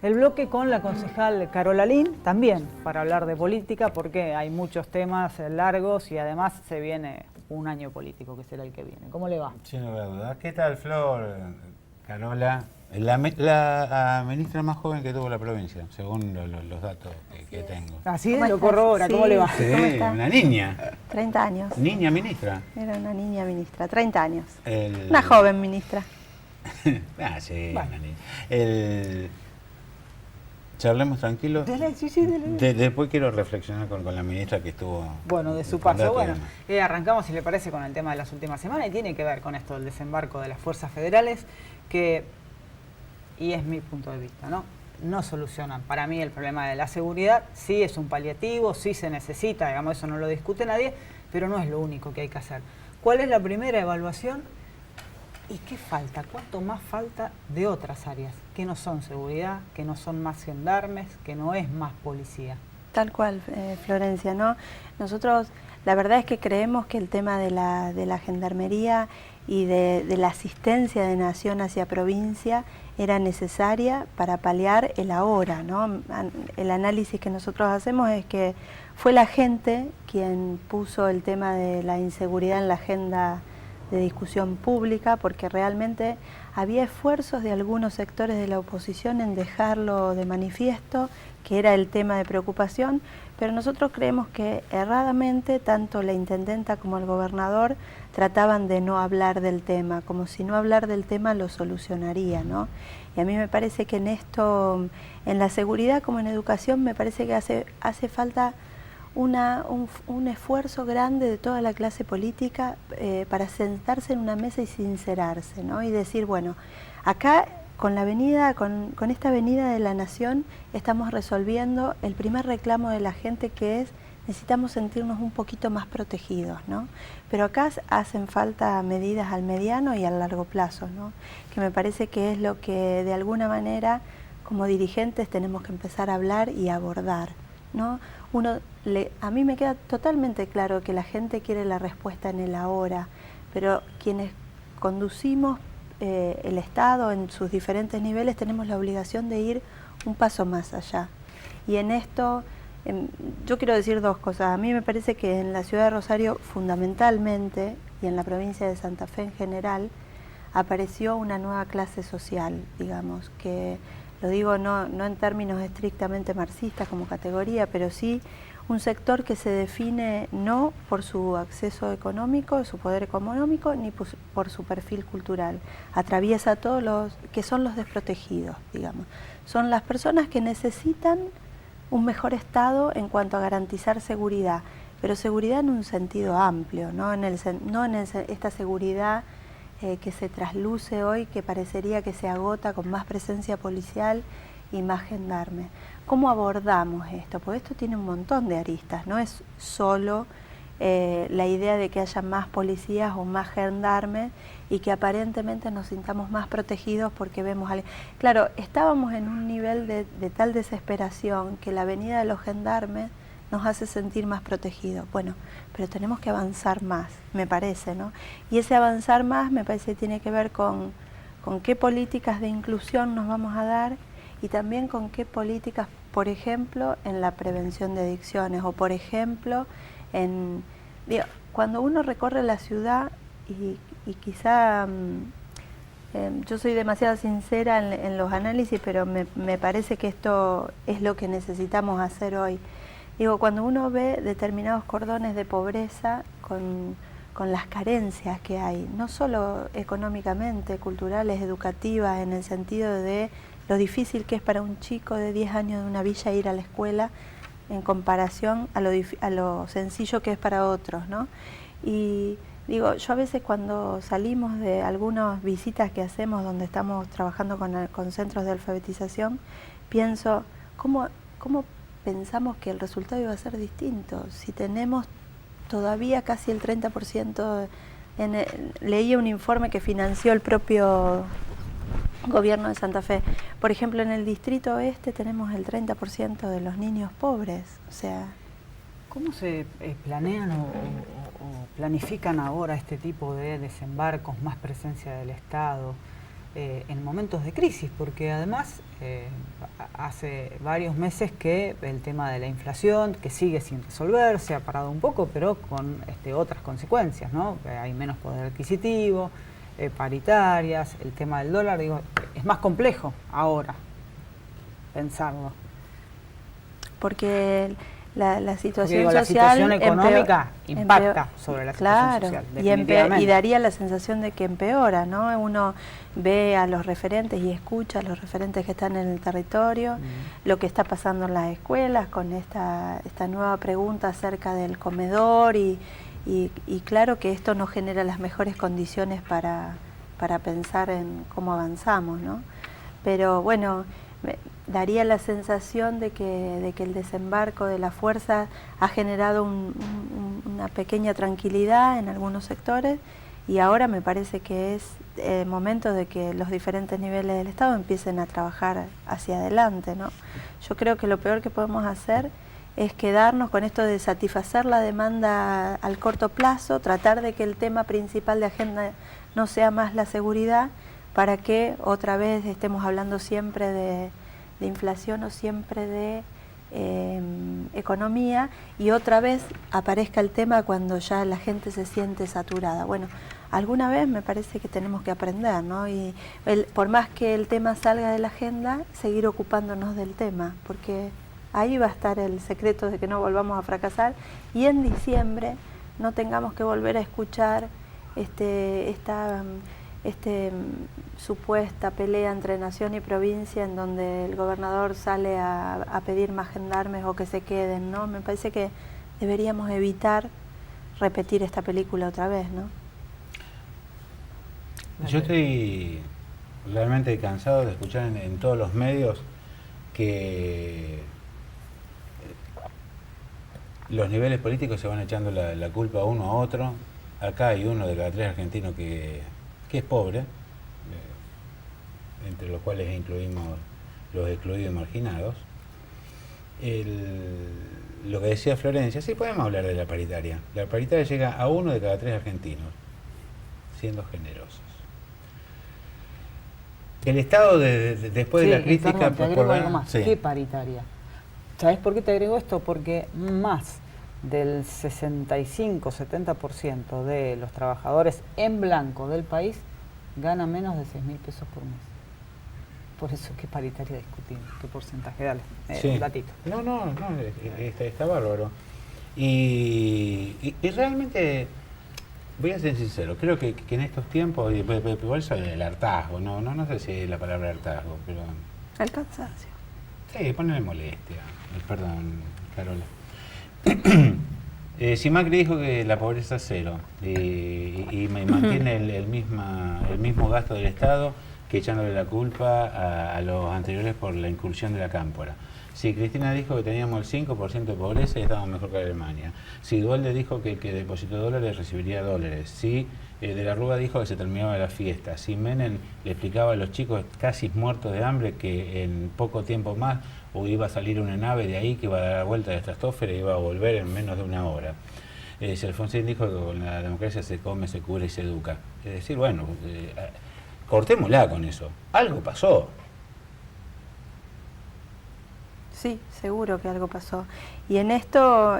el bloque con la concejal Carola Lin, también para hablar de política, porque hay muchos temas largos y además se viene un año político, que será el que viene. ¿Cómo le va? Sí, no veo duda. ¿Qué tal, Flor? Carola, la ministra más joven que tuvo la provincia, según los datos que tengo. Así es, lo corrobora. Sí. ¿Cómo le va? Sí, una niña. 30 años. Niña ministra. Era una niña ministra, 30 años. El... Una joven ministra. Sí, bueno. una niña. Charlemos tranquilos. Sí, dele. Después quiero reflexionar con la ministra que estuvo... Bueno, de su paso. Bueno, arrancamos, si le parece, con el tema de las últimas semanas y tiene que ver con esto del desembarco de las fuerzas federales, que, y es mi punto de vista, no solucionan para mí el problema de la seguridad. Sí es un paliativo, sí se necesita, digamos, eso no lo discute nadie, pero no es lo único que hay que hacer. ¿Cuál es la primera evaluación? ¿Y qué falta? ¿Cuánto más falta de otras áreas? Que no son seguridad, que no son más gendarmes, que no es más policía. Tal cual, Florencia, ¿no? Nosotros, la verdad es que creemos que el tema de la gendarmería y de la asistencia de nación hacia provincia era necesaria para paliar el ahora, ¿no? El análisis que nosotros hacemos es que fue la gente quien puso el tema de la inseguridad en la agenda de discusión pública, porque realmente había esfuerzos de algunos sectores de la oposición en dejarlo de manifiesto, que era el tema de preocupación, pero nosotros creemos que erradamente tanto la intendenta como el gobernador trataban de no hablar del tema, como si no hablar del tema lo solucionaría, ¿no? Y a mí me parece que en esto, en la seguridad como en educación, me parece que hace falta un esfuerzo grande de toda la clase política para sentarse en una mesa y sincerarse, ¿no? Y decir, bueno, acá con esta venida de la nación estamos resolviendo el primer reclamo de la gente, que es necesitamos sentirnos un poquito más protegidos, ¿no? Pero acá hacen falta medidas al mediano y al largo plazo, ¿no? Que me parece que es lo que de alguna manera como dirigentes tenemos que empezar a hablar y abordar, ¿no? A mí me queda totalmente claro que la gente quiere la respuesta en el ahora, pero quienes conducimos el Estado en sus diferentes niveles tenemos la obligación de ir un paso más allá. Y en esto yo quiero decir dos cosas. A mí me parece que en la ciudad de Rosario fundamentalmente, y en la provincia de Santa Fe en general, apareció una nueva clase social, digamos, que lo digo no en términos estrictamente marxistas como categoría, pero sí un sector que se define no por su acceso económico, su poder económico, ni por su perfil cultural. Atraviesa a todos los que son los desprotegidos, digamos. Son las personas que necesitan un mejor estado en cuanto a garantizar seguridad, pero seguridad en un sentido amplio, no en esta seguridad que se trasluce hoy, que parecería que se agota con más presencia policial y más gendarme. ¿Cómo abordamos esto? Porque esto tiene un montón de aristas, no es solo la idea de que haya más policías o más gendarmes y que aparentemente nos sintamos más protegidos porque vemos a alguien. Claro, estábamos en un nivel de tal desesperación que la venida de los gendarmes nos hace sentir más protegidos. Bueno, pero tenemos que avanzar más, me parece, ¿no? Y ese avanzar más me parece que tiene que ver con qué políticas de inclusión nos vamos a dar y también con qué políticas, por ejemplo, en la prevención de adicciones o, por ejemplo, cuando uno recorre la ciudad y quizá yo soy demasiado sincera en los análisis, pero me parece que esto es lo que necesitamos hacer hoy. Digo, cuando uno ve determinados cordones de pobreza con las carencias que hay, no solo económicamente, culturales, educativas, en el sentido de lo difícil que es para un chico de 10 años de una villa ir a la escuela en comparación a lo sencillo que es para otros, ¿no? Y digo, yo a veces cuando salimos de algunas visitas que hacemos donde estamos trabajando con centros de alfabetización, pienso, ¿cómo pensamos que el resultado iba a ser distinto? Si tenemos todavía casi el 30%, leía un informe que financió el propio gobierno de Santa Fe. Por ejemplo, en el distrito oeste tenemos el 30% de los niños pobres. O sea, ¿cómo se planean o planifican ahora este tipo de desembarcos, más presencia del Estado? en momentos de crisis, porque además hace varios meses que el tema de la inflación, que sigue sin resolverse, ha parado un poco, pero con otras consecuencias, ¿no? Hay menos poder adquisitivo, paritarias, el tema del dólar, digo, es más complejo ahora pensarlo. Porque la situación digo, la social situación económica impacta sobre la situación social, definitivamente. Y daría la sensación de que empeora, ¿no? Uno ve a los referentes y escucha a los referentes que están en el territorio, lo que está pasando en las escuelas con esta nueva pregunta acerca del comedor y claro que esto no genera las mejores condiciones para pensar en cómo avanzamos, ¿no? Pero bueno, daría la sensación de que el desembarco de la fuerza ha generado una pequeña tranquilidad en algunos sectores y ahora me parece que es momento de que los diferentes niveles del Estado empiecen a trabajar hacia adelante, ¿no? Yo creo que lo peor que podemos hacer es quedarnos con esto de satisfacer la demanda al corto plazo, tratar de que el tema principal de agenda no sea más la seguridad, para que otra vez estemos hablando siempre de inflación o siempre de economía y otra vez aparezca el tema cuando ya la gente se siente saturada. Bueno, alguna vez me parece que tenemos que aprender, ¿no? Y por más que el tema salga de la agenda, seguir ocupándonos del tema, porque ahí va a estar el secreto de que no volvamos a fracasar y en diciembre no tengamos que volver a escuchar esta supuesta pelea entre nación y provincia en donde el gobernador sale a pedir más gendarmes o que se queden, ¿no? Me parece que deberíamos evitar repetir esta película otra vez, ¿no? Yo estoy realmente cansado de escuchar en todos los medios que los niveles políticos se van echando la culpa uno a otro. Acá hay uno de cada 3 argentinos que es pobre, entre los cuales incluimos los excluidos y marginados. Lo que decía Florencia, sí podemos hablar de la paritaria. La paritaria llega a 1 de cada 3 argentinos, siendo generosos. El Estado después de la crítica... Perdón, te agrego algo más. Sí. ¿Qué paritaria? ¿Sabés por qué te agrego esto? Porque más del 65-70% de los trabajadores en blanco del país gana menos de 6.000 pesos por mes. Por eso, ¿qué paritaria discutimos? ¿Qué porcentaje? Dale, Sí. un datito. No, está bárbaro. Y realmente, voy a ser sincero, creo que en estos tiempos, y por eso el hartazgo, no sé si es la palabra hartazgo, pero... El cansancio. Sí, ponele molestia. Perdón, Carola. Si Macri dijo que la pobreza es cero y mantiene el mismo gasto del Estado que echándole la culpa a los anteriores por la incursión de la cámpora. Si Cristina dijo que teníamos el 5% de pobreza y estábamos mejor que Alemania. Si Dualde dijo que depositó dólares recibiría dólares. Si De la Rúa dijo que se terminaba la fiesta. Si Menem le explicaba a los chicos casi muertos de hambre que en poco tiempo más iba a salir una nave de ahí que iba a dar la vuelta a la estratosfera y iba a volver en menos de una hora. Si Alfonsín dijo que con la democracia se come, se cura y se educa. Es decir, bueno, cortémosla con eso. Algo pasó. Sí, seguro que algo pasó. Y en esto,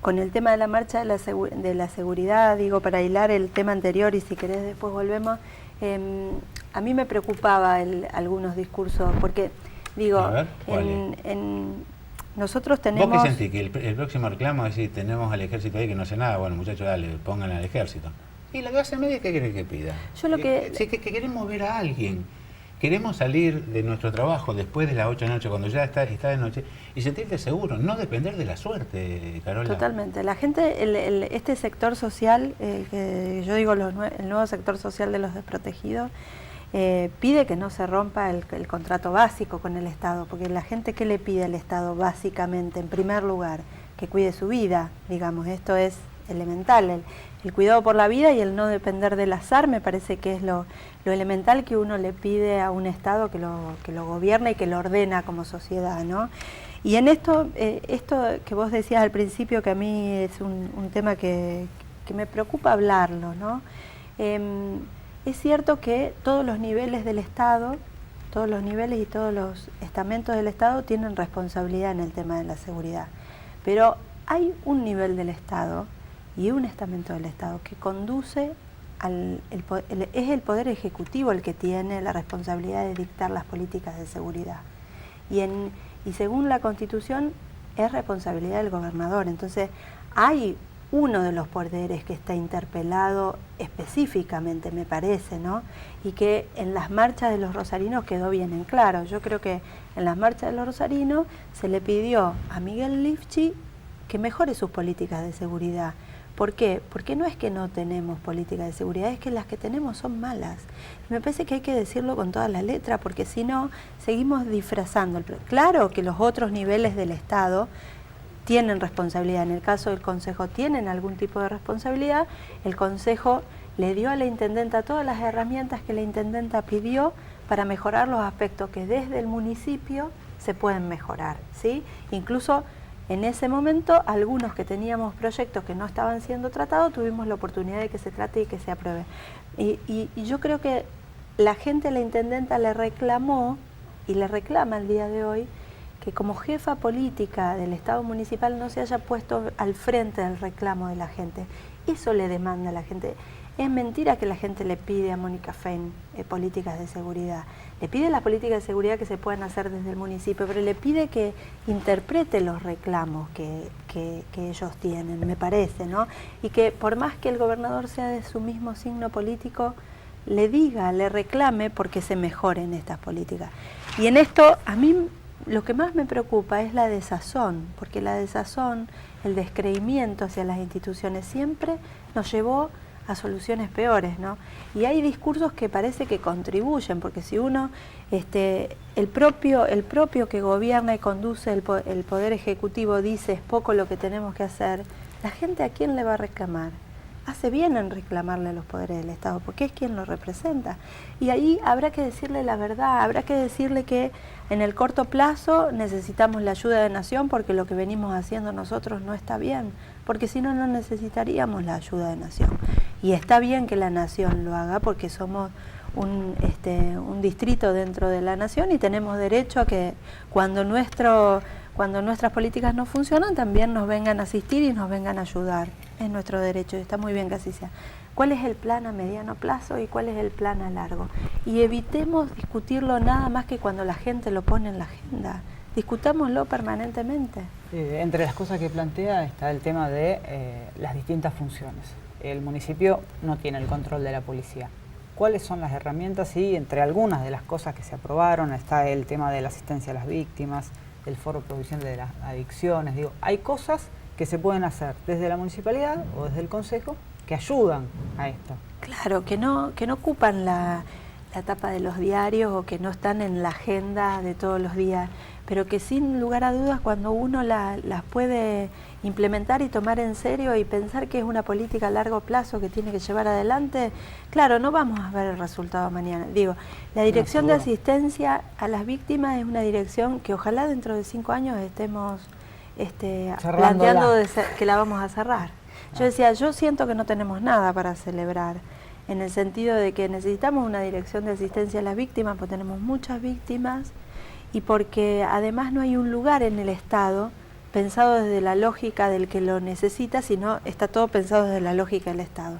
con el tema de la marcha de la seguridad, digo, para hilar el tema anterior y si querés después volvemos, a mí me preocupaba algunos discursos, porque, digo, A ver, nosotros tenemos... ¿Vos qué sentís? Que el próximo reclamo es decir, tenemos al ejército ahí que no hace nada, bueno muchachos, dale, pongan al ejército. ¿Y la clase media qué quiere que pida? Yo lo que... Sí, que queremos ver a alguien. Queremos salir de nuestro trabajo después de las 8 de la noche, cuando ya está de noche, y sentirte seguro, no depender de la suerte, Carola. Totalmente. La gente, este sector social, que yo digo el nuevo sector social de los desprotegidos, pide que no se rompa el contrato básico con el Estado, porque la gente, ¿qué le pide al Estado básicamente? En primer lugar, que cuide su vida, digamos, esto es elemental, el cuidado por la vida y el no depender del azar me parece que es lo elemental que uno le pide a un Estado que lo gobierna y que lo ordena como sociedad, ¿no? Y en esto que vos decías al principio, que a mí es un tema que me preocupa hablarlo, ¿no? es cierto que todos los niveles del Estado, todos los niveles y todos los estamentos del Estado tienen responsabilidad en el tema de la seguridad. Pero hay un nivel del Estado y un estamento del Estado que conduce es el Poder Ejecutivo el que tiene la responsabilidad de dictar las políticas de seguridad. Y según la Constitución es responsabilidad del gobernador. Entonces hay uno de los poderes que está interpelado específicamente, me parece, ¿no? Y que en las marchas de los rosarinos quedó bien en claro. Yo creo que en las marchas de los rosarinos se le pidió a Miguel Lifchi que mejore sus políticas de seguridad. ¿Por qué? Porque no es que no tenemos políticas de seguridad, es que las que tenemos son malas. Me parece que hay que decirlo con toda la letra, porque si no, seguimos disfrazando. Claro que los otros niveles del Estado tienen responsabilidad. En el caso del Consejo tienen algún tipo de responsabilidad. El Consejo le dio a la Intendenta todas las herramientas que la Intendenta pidió para mejorar los aspectos que desde el municipio se pueden mejorar, ¿sí? Incluso en ese momento, algunos que teníamos proyectos que no estaban siendo tratados, tuvimos la oportunidad de que se trate y que se apruebe. Y yo creo que la gente a la Intendenta le reclamó, y le reclama el día de hoy, que como jefa política del Estado municipal no se haya puesto al frente del reclamo de la gente. Eso le demanda a la gente. Es mentira que la gente le pide a Mónica Fein políticas de seguridad. Le pide las políticas de seguridad que se puedan hacer desde el municipio, pero le pide que interprete los reclamos que ellos tienen, me parece, ¿no? Y que por más que el gobernador sea de su mismo signo político, le diga, le reclame porque se mejoren estas políticas. Y en esto, a mí lo que más me preocupa es la desazón, porque la desazón, el descreimiento hacia las instituciones siempre nos llevó a soluciones peores, ¿no? Y hay discursos que parece que contribuyen, porque si uno, el propio que gobierna y conduce el Poder Ejecutivo dice es poco lo que tenemos que hacer, la gente ¿a quién le va a reclamar? Hace bien en reclamarle a los poderes del Estado, porque es quien lo representa. Y ahí habrá que decirle la verdad, habrá que decirle que en el corto plazo necesitamos la ayuda de Nación porque lo que venimos haciendo nosotros no está bien, porque si no, no necesitaríamos la ayuda de Nación. Y está bien que la Nación lo haga porque somos un distrito dentro de la Nación y tenemos derecho a que cuando nuestras políticas no funcionan también nos vengan a asistir y nos vengan a ayudar. Es nuestro derecho y está muy bien que así sea. ¿Cuál es el plan a mediano plazo y cuál es el plan a largo? Y evitemos discutirlo nada más que cuando la gente lo pone en la agenda. Discutámoslo permanentemente. Entre las cosas que plantea está el tema de las distintas funciones. El municipio no tiene el control de la policía. ¿Cuáles son las herramientas? Y entre algunas de las cosas que se aprobaron está el tema de la asistencia a las víctimas, el foro de provisión de las adicciones. Digo, hay cosas que se pueden hacer desde la municipalidad o desde el consejo que ayudan a esto. Claro, que no ocupan la tapa de los diarios o que no están en la agenda de todos los días, pero que sin lugar a dudas cuando uno las puede implementar y tomar en serio y pensar que es una política a largo plazo que tiene que llevar adelante, claro, no vamos a ver el resultado mañana. Digo, la Dirección de Asistencia a las Víctimas es una dirección que ojalá dentro de 5 años estemos planteando que la vamos a cerrar. Yo decía, yo siento que no tenemos nada para celebrar, en el sentido de que necesitamos una dirección de asistencia a las víctimas, porque tenemos muchas víctimas, y porque además no hay un lugar en el Estado pensado desde la lógica del que lo necesita, sino está todo pensado desde la lógica del Estado.